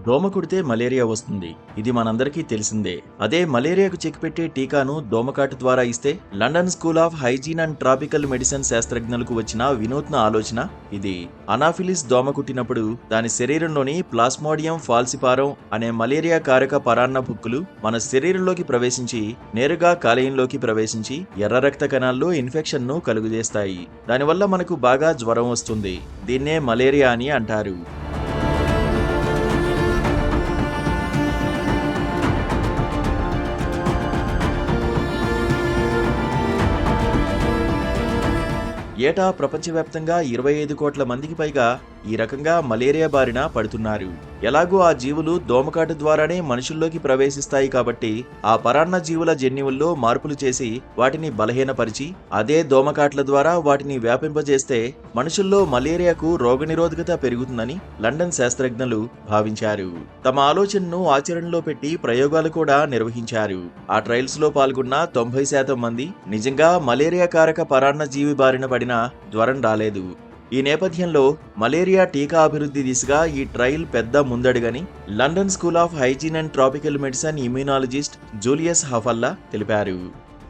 దోమ కుడితే మలేరియా వస్తుంది. ఇది మనందరికీ తెలిసిందే. అదే మలేరియాకు చెక్ పెట్టే టీకాను దోమకాటు ద్వారా ఇస్తే London School of Hygiene and Tropical Medicine శాస్త్రజ్ఞులకు వచ్చిన వినూత్న ఆలోచన ఇది. అనాఫిలిస్ దోమ కుట్టినప్పుడు దాని శరీరంలోని ప్లాస్మోడియం ఫాల్సిపారం అనే మలేరియా కారక పరాన్న బుక్కులు మన శరీరంలోకి ప్రవేశించి నేరుగా కాలేయంలోకి ప్రవేశించి ఎర్ర రక్త కణాల్లో ఇన్ఫెక్షన్ ను కలుగజేస్తాయి. దానివల్ల మనకు బాగా జ్వరం వస్తుంది. దీన్నే మలేరియా అని అంటారు. ఏటా ప్రపంచవ్యాప్తంగా 25 కోట్ల మందికి పైగా ఈ రకంగా మలేరియా బారిన పడుతున్నారు. ఎలాగూ ఆ జీవులు దోమకాటు ద్వారానే మనుషుల్లోకి ప్రవేశిస్తాయి కాబట్టి ఆ పరాన్న జీవుల జన్యువుల్లో మార్పులు చేసి వాటిని బలహీనపరిచి అదే దోమకాట్ల ద్వారా వాటిని వ్యాపింపజేస్తే మనుషుల్లో మలేరియాకు రోగనిరోధకత పెరుగుతుందని లండన్ శాస్త్రజ్ఞులు భావించారు. తమ ఆలోచనను ఆచరణలో పెట్టి ప్రయోగాలు కూడా నిర్వహించారు. ఆ ట్రయల్స్ లో పాల్గొన్న 90% మంది నిజంగా మలేరియా కారక పరాన్న జీవి బారిన పడినా జ్వరం రాలేదు. ఈ నేపథ్యంలో మలేరియా టీకా అభివృద్ధి దిశగా ఈ ట్రయల్ పెద్ద ముందడుగని London School of Hygiene and Tropical Medicine immunologist Julius Hafalla తెలిపారు.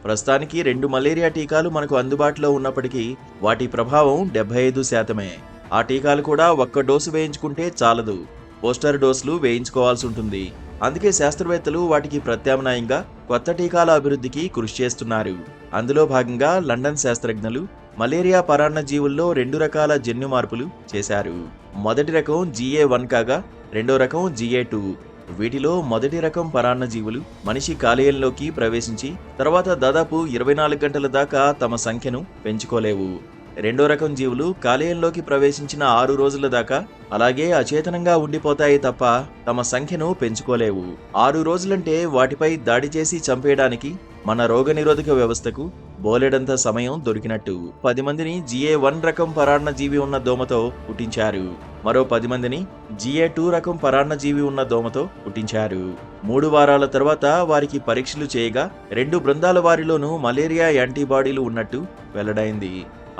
ప్రస్తుతానికి 2 మలేరియా టీకాలు మనకు అందుబాటులో ఉన్నప్పటికీ వాటి ప్రభావం 75%. ఆ టీకాలు కూడా ఒక్క డోసు వేయించుకుంటే చాలదు, పోస్టర్ డోసులు వేయించుకోవాల్సి ఉంటుంది. అందుకే శాస్త్రవేత్తలు వాటికి ప్రత్యామ్నాయంగా కొత్త టీకాల అభివృద్ధికి కృషి చేస్తున్నారు. అందులో భాగంగా లండన్ శాస్త్రజ్ఞులు మలేరియా పరాన్న జీవుల్లో 2 రకాల జన్యు మార్పులు చేశారు. మొదటి రకం GA1 కాగా రెండో రకం GA2. వీటిలో మొదటి రకం పరాన్న జీవులు మనిషి కాలేయంలోకి ప్రవేశించి తర్వాత దాదాపు 24 గంటల దాకా తమ సంఖ్యను పెంచుకోలేవు. రెండో రకం జీవులు కాలేయంలోకి ప్రవేశించిన 6 రోజుల దాకా అలాగే అచేతనంగా ఉండిపోతాయి తప్ప తమ సంఖ్యను పెంచుకోలేవు. 6 రోజులంటే వాటిపై దాడి చేసి చంపేయడానికి మన రోగనిరోధక వ్యవస్థకు బోలెడంత సమయం దొరికినట్టు. 10 మందిని GA1 రకం పరాన్న జీవి ఉన్న దోమతో పుట్టించారు. మరో 10 మందిని GA2 రకం పరాన్న జీవి ఉన్న దోమతో పుట్టించారు. 3 వారాల తర్వాత వారికి పరీక్షలు చేయగా 2 బృందాల వారిలోనూ మలేరియా యాంటీబాడీలు ఉన్నట్టు వెల్లడైంది.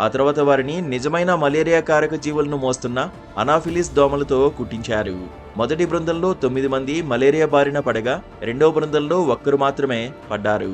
ఆ తర్వాత వారిని నిజమైన మలేరియా కారక జీవులను మోస్తున్న అనాఫిలిస్ దోమలతో కుట్టించారు. మొదటి బృందంలో 9 మంది మలేరియా బారిన పడగా రెండో బృందంలో 1 మాత్రమే పడ్డారు.